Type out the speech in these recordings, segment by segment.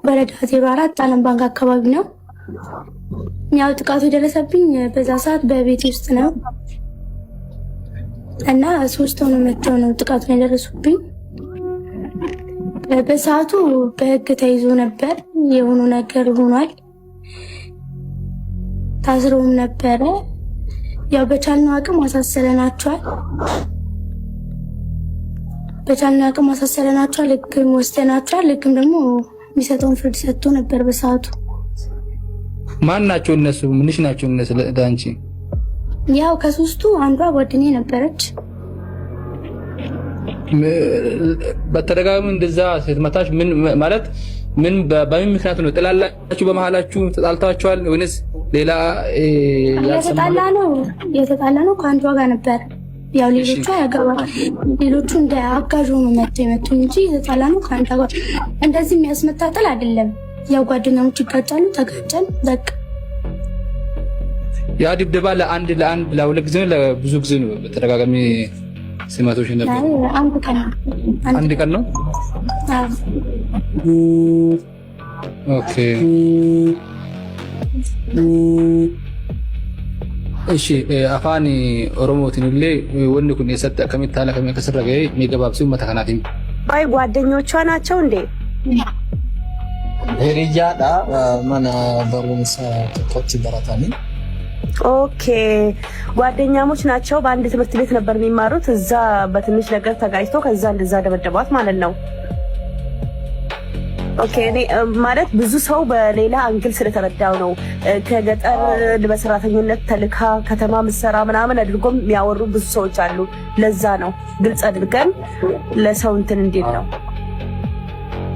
ወረዳ 04 ዓለም ባንክ አካባቢ ነው። ያው ጥቃቱ የደረሰብኝ በዛ ሰዓት በቤት ውስጥ ነው እና 3 ሆነው መጥተው ነው ጥቃቱን የደረሱብኝ። በሰዓቱ በህግ ተይዞ ነበር። የሆኑ ነገር ሆኗል። ታስረውም ነበረ። ያው በቻልነው አቅም አሳሰረናቸዋል። ህግም ወስደናቸዋል። ህግም ደግሞ የሚሰጠውን ፍርድ ሰጥቶ ነበር በሰዓቱ። ማን ናቸው እነሱ? ምንሽ ናቸው እነሱ ለዳንቺ? ያው ከ3ቱ አንዷ ጓደኛዬ ነበረች። በተደጋጋሚ እንደዛ ስትመታሽ ምን ማለት ምን በምን ምክንያት ነው? ጥላላችሁ? በመሃላችሁ ተጣልታችኋል ወይስ ሌላ የተጣላ ነው ከአንዷ ጋር ነበር። ያው ሌሎቹ ሌሎቹ እንደ አጋዥ ሆኖ መጡ እንጂ የተጣላ ነው ከአንዷ ጋር። እንደዚህ የሚያስመታጠል አይደለም። ያው ጓደኛሞች ይጋጫሉ፣ ተጋጨን በቃ። ያ ድብደባ ለአንድ ለሁለት ጊዜ ለብዙ ጊዜ ነው በተደጋጋሚ ሲመቶሽ ነበር? አንድ ቀን ነው። ኦኬ እሺ። አፋን ኦሮሞቲንሌ ወንድ ኩን የሰጠ ከሚታለ ከመከሰረገ ሚገባብሱ መተከናቲም አይ ጓደኞቿ ናቸው እንዴ? ሄሪያዳ ማና በሩንሳ ተቆጭ በራታኒ ኦኬ ጓደኛሞች ናቸው። በአንድ ትምህርት ቤት ነበር የሚማሩት። እዛ በትንሽ ነገር ተጋጭቶ ከዛ እንደዛ ደበደቧት ማለት ነው። ኦኬ እኔ ማለት ብዙ ሰው በሌላ አንግል ስለተረዳው ነው። ከገጠር በሰራተኝነት ተልካ ከተማ ምሰራ ምናምን አድርጎም የሚያወሩ ብዙ ሰዎች አሉ። ለዛ ነው ግልጽ አድርገን ለሰው እንትን እንዴት ነው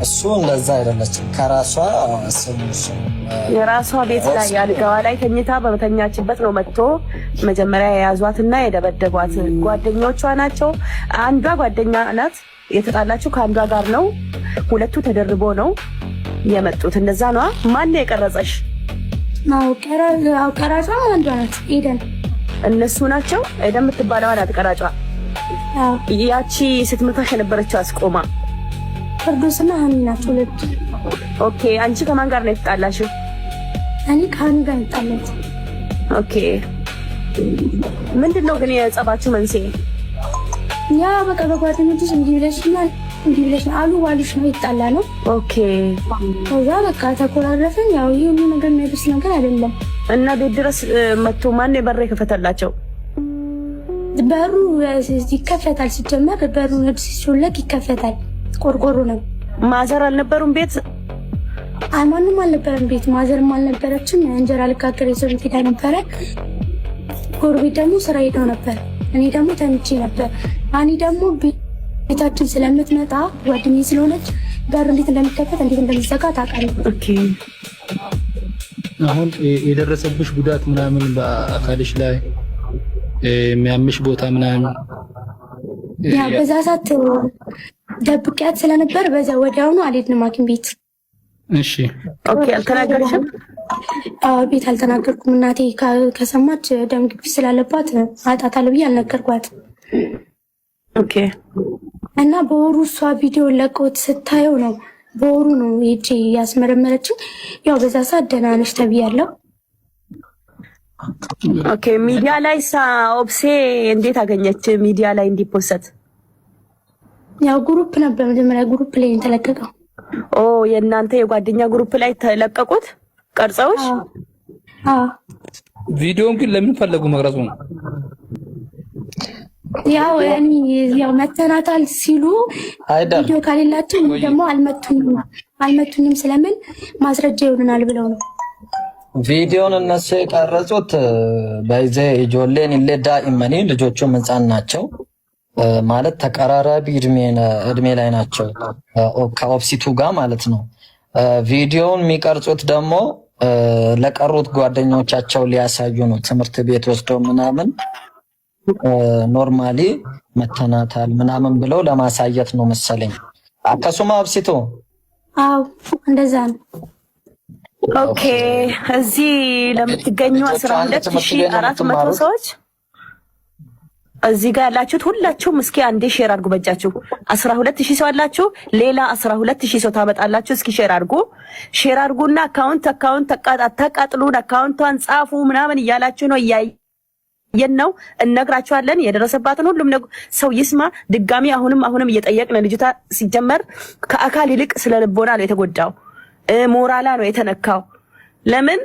እሱ እንደዛ አይደለችም። ከራሷ የራሷ ቤት ላይ አልጋዋ ላይ ተኝታ በመተኛችበት ነው መጥቶ መጀመሪያ የያዟትና የደበደቧት። ጓደኞቿ ናቸው። አንዷ ጓደኛ ናት። የተጣላችው ከአንዷ ጋር ነው። ሁለቱ ተደርቦ ነው የመጡት። እንደዛ ነው። ማን ነው የቀረጸሽ? ቀራጯ አንዷ ናት፣ ኤደን። እነሱ ናቸው። ኤደን የምትባለዋ ናት ቀራጯ። ያቺ ስትመታሽ የነበረችው አስቆማ ፍርዱስና ሀኒ ናቸው ሁለቱ። ኦኬ አንቺ ከማን ጋር ነው የተጣላሽው? እኔ ከሀኒ ጋር የተጣላሁት። ኦኬ ምንድነው ግን የጸባችሁ መንስኤ? ያ በቃ በጓደኞችሽ እንዲህ ብለሽ አሉ ዋሉሽ ነው የተጣላ ነው። ኦኬ ከዛ በቃ ተኮራረፍን። ያው ይሄ ሁሉ ነገር የሚያደርስ ነገር አይደለም። እና ቤት ድረስ መጥቶ ማን የበረ የከፈተላቸው? በሩ ይከፈታል። ሲጀመር በሩ ሲሾለክ ይከፈታል። ቆርቆሮ ነው። ማዘር አልነበሩም ቤት? ማንም አልነበረም ቤት። ማዘርም አልነበረችም። እንጀራ ልጋገር የሰው ቤት ሄዳ ነበረ። ጎረቤት ደግሞ ስራ ሄደው ነበር። እኔ ደግሞ ተኝቼ ነበር። አኒ ደግሞ ቤታችን ስለምትመጣ ጓደኛዬ ስለሆነች በር እንዴት እንደሚከፈት እንዴት እንደሚዘጋ ታውቃለች። ኦኬ አሁን የደረሰብሽ ጉዳት ምናምን በአካልሽ ላይ የሚያምሽ ቦታ ምናምን ያ በዛ ሰዓት ደብቂያት ስለነበር በዛ ወዲያውኑ አልሄድንም ሐኪም ቤት። እሺ ኦኬ አልተናገርሽም? ቤት አልተናገርኩም። እናቴ ከሰማች ደም ግፊት ስላለባት አጣታለሁ ብዬ አልነገርኳት። ኦኬ እና በወሩ እሷ ቪዲዮ ለቆት ስታየው ነው በወሩ ነው ሄጄ ያስመረመረችው። ያው በዛ ሰዓት ደህና ነሽ ተብያለሁ። ኦኬ ሚዲያ ላይ ኦብሴ እንዴት አገኘች? ሚዲያ ላይ እንዲፖሰት ያው ግሩፕ ነበር መጀመሪያ ግሩፕ ላይ ተለቀቀው። የእናንተ የጓደኛ ግሩፕ ላይ ተለቀቁት ቀርጸውሽ? ቪዲዮን ግን ለምን ፈለጉ መቅረጹ ነው? ያው መተናታል ሲሉ ቪዲዮ ካሌላችሁ ደግሞ አልመቱኝም ስለምን ማስረጃ ይሆንናል ብለው ነው ቪዲዮን እነሱ የቀረጹት። በይዘ ጆሌን ለዳ ኢማኒ ልጆቹም ህፃን ናቸው ማለት ተቀራራቢ እድሜ ላይ ናቸው ከኦፕሲቱ ጋር ማለት ነው። ቪዲዮን የሚቀርጹት ደግሞ ለቀሩት ጓደኞቻቸው ሊያሳዩ ነው። ትምህርት ቤት ወስደው ምናምን ኖርማሊ መተናታል ምናምን ብለው ለማሳየት ነው መሰለኝ። አከሱማ ኦፕሲቱ እንደዛ ነው። ኦኬ እዚህ ለምትገኙ 12400 ሰዎች እዚህ ጋር ያላችሁት ሁላችሁም እስኪ አንዴ ሼር አድርጉ በእጃችሁ 12000 ሰው አላችሁ ሌላ 12000 ሰው ታመጣላችሁ እስኪ ሼር አድርጉና አካውንት ተቃጥሉን አካውንቷን ጻፉ ምናምን እያላችሁ ነው እያየን ነው እነግራችኋለን የደረሰባትን ሁሉም ሰው ይስማ ድጋሚ አሁንም እየጠየቅን ልጅቷ ሲጀመር ከአካል ይልቅ ስለ ልቦና ነው የተጎዳው ሞራላ ነው የተነካው ለምን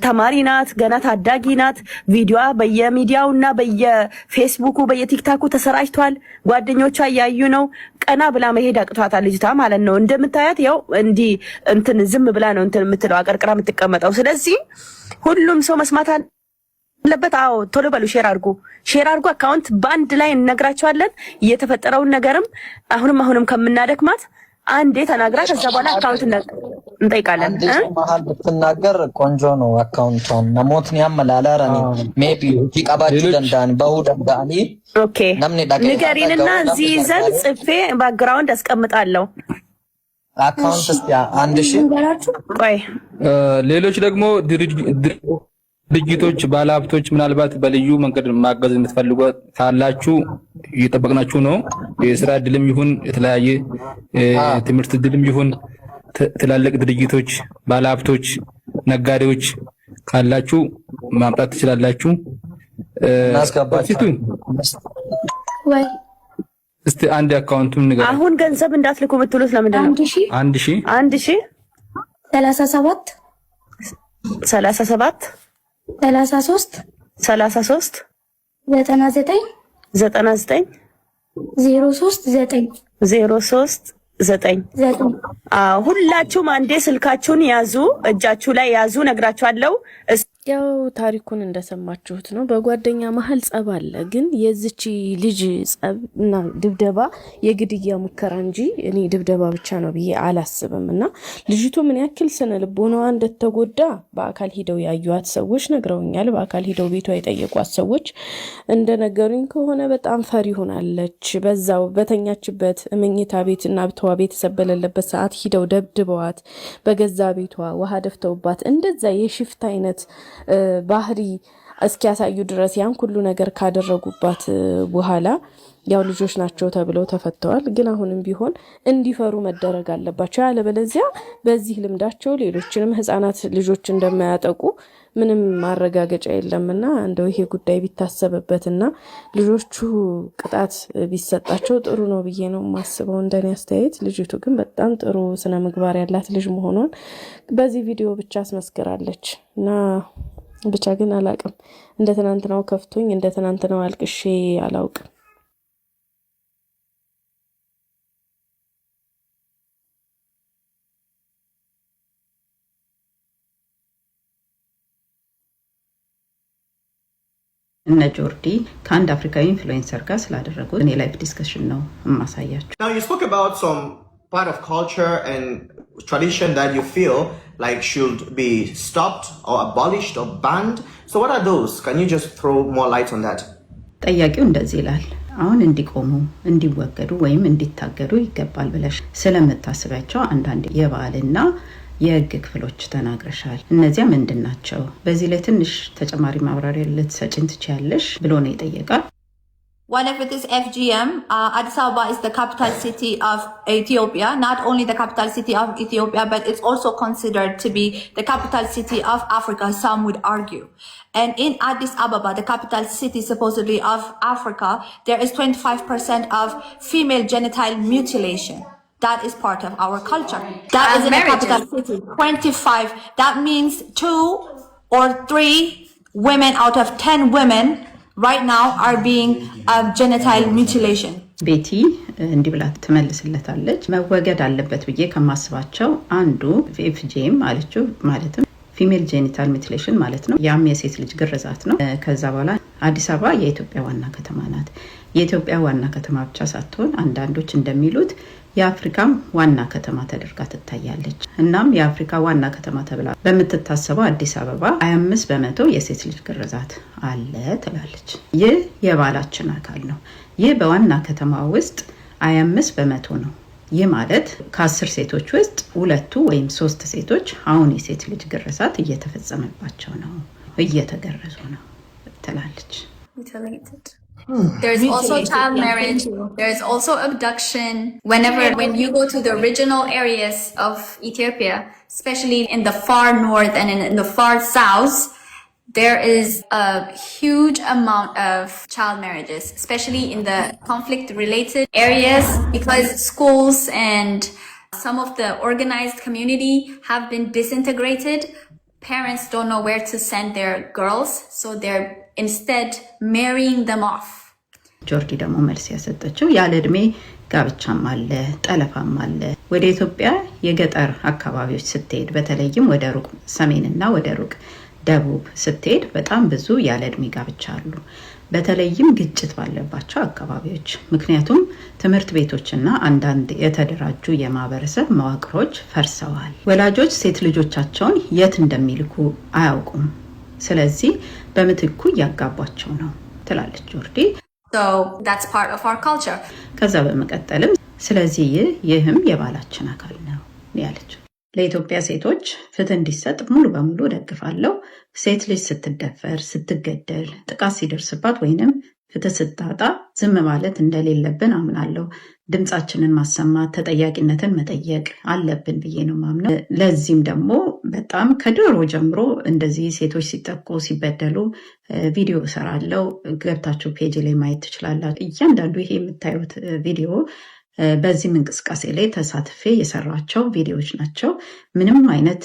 ተማሪ ናት ገና ታዳጊ ናት ቪዲዮዋ በየሚዲያውና በየፌስቡኩ በየቲክታኩ ተሰራጭቷል ጓደኞቿ ያዩ ነው ቀና ብላ መሄድ አቅቷታል ልጅቷ ማለት ነው እንደምታያት ያው እንትን ዝም ብላ ነው እንትን የምትለው አቀርቅራ የምትቀመጠው ስለዚህ ሁሉም ሰው መስማት አለበት አዎ ቶሎ በሉ ሼር አድርጉ አካውንት ባንድ ላይ እነግራቸዋለን የተፈጠረውን ነገርም አሁንም ከምናደክማት አንዴ ተናግራ ከዛ በኋላ አካውንት እንጠይቃለን መሀል ብትናገር ቆንጆ ነው አካውንቷን ነሞትን ያመላላራኒ ሜቢ ይቀባቹ ደንዳን በሁዳኒ ኦኬ ንገሪንና እዚህ ዘን ጽፌ ባክግራውንድ አስቀምጣለሁ አካውንት እስያ 1000 ቆይ ሌሎች ደግሞ ድርጅቶች ባለሀብቶች ምናልባት በልዩ መንገድ ማገዝ የምትፈልጉ ካላችሁ እየጠበቅናችሁ ነው የስራ እድልም ይሁን የተለያየ ትምህርት እድልም ይሁን ትላልቅ ድርጅቶች ባለሀብቶች ነጋዴዎች ካላችሁ ማምጣት ትችላላችሁ እናስገባችሁ ወይ እስቲ አንድ አካውንቱን ንገር አሁን ገንዘብ እንዳትልኩ ብትሉት ለምንድን ነው 1000 37 33 99 039 ሁላችሁም አንዴ ስልካችሁን ያዙ እጃችሁ ላይ ያዙ ነግራችኋለሁ ያው ታሪኩን እንደሰማችሁት ነው በጓደኛ መሀል ጸብ አለ ግን የዚች ልጅ ጸብና ድብደባ የግድያ ሙከራ እንጂ እኔ ድብደባ ብቻ ነው ብዬ አላስብምና ልጅቱ ምን ያክል ስነ ልቦናዋ እንደተጎዳ በአካል ሂደው ያዩት ሰዎች ነግረውኛል በአካል ሂደው ቤቷ የጠየቋት ሰዎች እንደነገሩኝ ከሆነ በጣም ፈሪ ሆናለች በዛው በተኛችበት መኝታ ቤትና ብተዋ ቤተሰብ በሌለበት ሰዓት ሂደው ደብድበዋት በገዛ ቤቷ ውሃ ደፍተውባት እንደዛ የሽፍት አይነት ባህሪ እስኪያሳዩ ድረስ ያን ሁሉ ነገር ካደረጉባት በኋላ ያው ልጆች ናቸው ተብለው ተፈተዋል ግን አሁንም ቢሆን እንዲፈሩ መደረግ አለባቸው ያለበለዚያ በዚህ ልምዳቸው ሌሎችንም ህፃናት ልጆች እንደማያጠቁ ምንም ማረጋገጫ የለምና እንደው ይሄ ጉዳይ ቢታሰብበትና ልጆቹ ቅጣት ቢሰጣቸው ጥሩ ነው ብዬ ነው ማስበው እንደኔ አስተያየት ልጅቱ ግን በጣም ጥሩ ስነ ምግባር ያላት ልጅ መሆኗን በዚህ ቪዲዮ ብቻ አስመስክራለች እና ብቻ ግን አላቅም እንደተናንተናው ከፍቶኝ እንደተናንተናው አልቅሼ አላውቅም እነ ጆርዲ ከአንድ አፍሪካዊ ኢንፍሉዌንሰር ጋር ስላደረጉት እኔ ላይቭ ዲስከሽን ነው የማሳያችሁ Now you spoke about some part of culture and tradition that you feel like should be stopped or abolished or banned. So what are those? Can you just throw more light on that? ጠያቂው እንደዚህ ይላል አሁን እንዲቆሙ እንዲወገዱ ወይም እንዲታገዱ ይገባል ብለሽ ስለምታስባቸው አንዳንድ የባህልና የህግ ክፍሎች ተናግረሻል እነዚያ ምንድናቸው በዚህ ላይ ትንሽ ተጨማሪ ማብራሪያ ልትሰጪን ትችያለሽ ብሎ ነው የጠየቀው One of it is FGM. Addis Ababa is the capital city of Ethiopia. Not only the capital city of Ethiopia, but it's also considered to be the capital city of Africa, some would argue. And in Addis Ababa, the capital city supposedly of Africa, there is 25% of female genital mutilation. That is part of our culture. That is in the capital city. 25. That means 2 or 3 women out of 10 women right now are being genital mutilation. ቤቲ እንዲህ ብላ ትመልስለታለች መወገድ አለበት ብዬ ከማስባቸው አንዱ ኤፍጂኤም አለችው ማለትም ፊሜል ጄኒታል ሚቲሌሽን ማለት ነው ያም የሴት ልጅ ግርዛት ነው ከዛ በኋላ አዲስ አበባ የኢትዮጵያ ዋና ከተማ ናት የኢትዮጵያ ዋና ከተማ ብቻ ሳትሆን አንዳንዶች እንደሚሉት የአፍሪካም ዋና ከተማ ተደርጋ ትታያለች እናም የአፍሪካ ዋና ከተማ ተብላ በመተታሰበው አዲስ አበባ 25% የሴት ልጅ ግርዛት አለ ትላለች ይህ የባህላችን አካል ነው ይህ በዋና ከተማ ውስጥ 25% ነው ይህ ማለት ከ10 ሴቶች ውስጥ 2 ወይም 3 ሴቶች አሁን የሴት ልጅ ግርዛት እየተፈጸመባቸው ነው እየተገረዙ ነው ትላለች There's also child marriage. There's also abduction. When you go to the regional areas of Ethiopia, especially in the far north and in the far south, there is a huge amount of child marriages, especially in the conflict-related areas, because schools and some of the organized community have been disintegrated. Parents don't know where to send their girls, so they're instead marrying them off. ጆርዲ ደግሞ መልስ ያሰጠችው ያለ እድሜ ጋብቻም አለ ጠለፋም አለ። ወደ ኢትዮጵያ የገጠር አካባቢዎች ስትሄድ በተለይም ወደ ሩቅ ሰሜንና ወደ ሩቅ ደቡብ ስትሄድ በጣም ብዙ ያለ እድሜ ጋብቻ አሉ። በተለይም ግጭት ባለባቸው አካባቢዎች ምክንያቱም ትምህርት ቤቶችና አንዳንድ የተደራጁ የማህበረሰብ መዋቅሮች ፈርሰዋል። ወላጆች ሴት ልጆቻቸውን የት እንደሚልኩ አያውቁም። ስለዚህ በምትኩ ያጋቧቸው ነው ትላለች ጆርዲ። So that's part of our culture. ከዛ በመቀጠልም ስለዚህ ይህም የባህላችን አካል ነው ያለችው። ለኢትዮጵያ ሴቶች ፍትህ እንዲሰጥ ሙሉ በሙሉ ደግፋለሁ። ሴት ልጅ ስትደፈር፣ ስትገደል፣ ጥቃት ሲደርስባት ወይንም ፍትህ ስታጣ ዝም ማለት እንደሌለብን አምናለሁ። ድምጻችንን ማሰማት፣ ተጠያቂነትን መጠየቅ አለብን ብዬ ነው ማምነው። ለዚህም ደግሞ በጣም ከድሮ ጀምሮ እንደዚህ ሴቶች ሲጠቁ ሲበደሉ ቪዲዮ እሰራለሁ። ገብታችሁ ፔጅ ላይ ማየት ትችላላችሁ። እያንዳንዱ ይሄ የምታዩት ቪዲዮ በዚህም እንቅስቃሴ ላይ ተሳትፌ የሰራቸው ቪዲዮዎች ናቸው። ምንም አይነት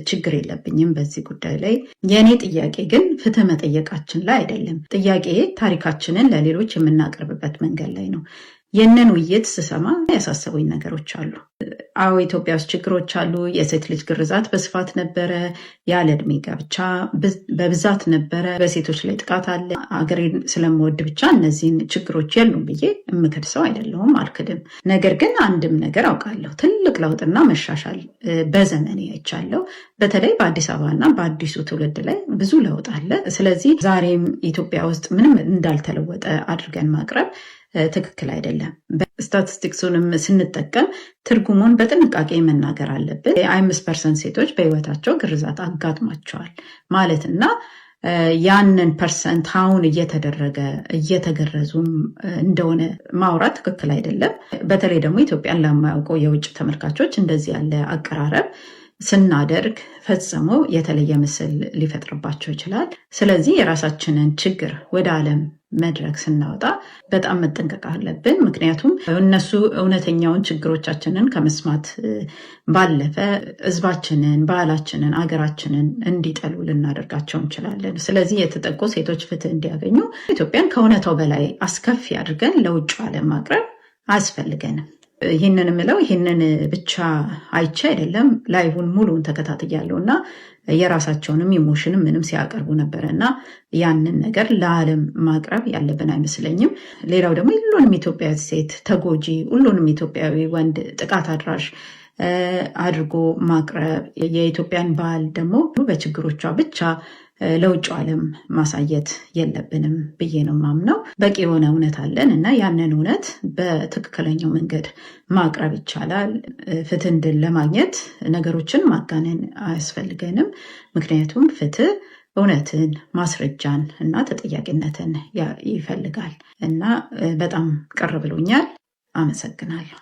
ችግር የለብኝም በዚህ ጉዳይ ላይ። የእኔ ጥያቄ ግን ፍትህ መጠየቃችን ላይ አይደለም። ጥያቄ ታሪካችንን ለሌሎች የምናቀርብበት መንገድ ላይ ነው። ይህንን ውይይት ስሰማ ያሳሰቡኝ ነገሮች አሉ። አዎ ኢትዮጵያ ውስጥ ችግሮች አሉ። የሴት ልጅ ግርዛት በስፋት ነበረ። ያለ እድሜ ጋብቻ በብዛት ነበረ። በሴቶች ላይ ጥቃት አለ። አገሬን ስለምወድ ብቻ እነዚህን ችግሮች የሉም ብዬ የምክድ ሰው አይደለሁም፣ አልክድም። ነገር ግን አንድም ነገር አውቃለሁ። ትልቅ ለውጥና መሻሻል በዘመኔ አይቻለሁ። በተለይ በአዲስ አበባና በአዲሱ ትውልድ ላይ ብዙ ለውጥ አለ። ስለዚህ ዛሬም ኢትዮጵያ ውስጥ ምንም እንዳልተለወጠ አድርገን ማቅረብ ትክክል አይደለም። ስታቲስቲክሱንም ስንጠቀም ትርጉሙን በጥንቃቄ መናገር አለብን። 5% ሴቶች በህይወታቸው ግርዛት አጋጥሟቸዋል ማለትና ያንን ፐርሰንት አሁን እየተገረዙም እንደሆነ ማውራት ትክክል አይደለም። በተለይ ደግሞ ኢትዮጵያን ለማያውቁ የውጭ ተመልካቾች እንደዚህ ያለ አቀራረብ ስናደርግ ፈጽሞ የተለየ ምስል ሊፈጥርባቸው ይችላል። ስለዚህ የራሳችንን ችግር ወደ ዓለም መድረክ ስናወጣ በጣም መጠንቀቅ አለብን። ምክንያቱም እነሱ እውነተኛውን ችግሮቻችንን ከመስማት ባለፈ ህዝባችንን፣ ባህላችንን፣ አገራችንን እንዲጠሉ ልናደርጋቸው እንችላለን። ስለዚህ የተጠቁ ሴቶች ፍትህ እንዲያገኙ ኢትዮጵያን ከእውነታው በላይ አስከፊ አድርገን ለውጭ ዓለም ማቅረብ አያስፈልገንም። ይህንን ምለው ይህንን ብቻ አይቼ አይደለም፣ ላይቡን ሙሉውን ተከታትያለሁ እና የራሳቸውንም ኢሞሽንም ምንም ሲያቀርቡ ነበረ እና ያንን ነገር ለዓለም ማቅረብ ያለብን አይመስለኝም። ሌላው ደግሞ ሁሉንም ኢትዮጵያዊ ሴት ተጎጂ፣ ሁሉንም ኢትዮጵያዊ ወንድ ጥቃት አድራሽ አድርጎ ማቅረብ፣ የኢትዮጵያን ባህል ደግሞ በችግሮቿ ብቻ ለውጭ ዓለም ማሳየት የለብንም ብዬ ነው ማምነው። በቂ የሆነ እውነት አለን እና ያንን እውነት በትክክለኛው መንገድ ማቅረብ ይቻላል። ፍትህ እንድን ለማግኘት ነገሮችን ማጋነን አያስፈልገንም። ምክንያቱም ፍትህ እውነትን፣ ማስረጃን እና ተጠያቂነትን ይፈልጋል እና በጣም ቅር ብሎኛል። አመሰግናለሁ።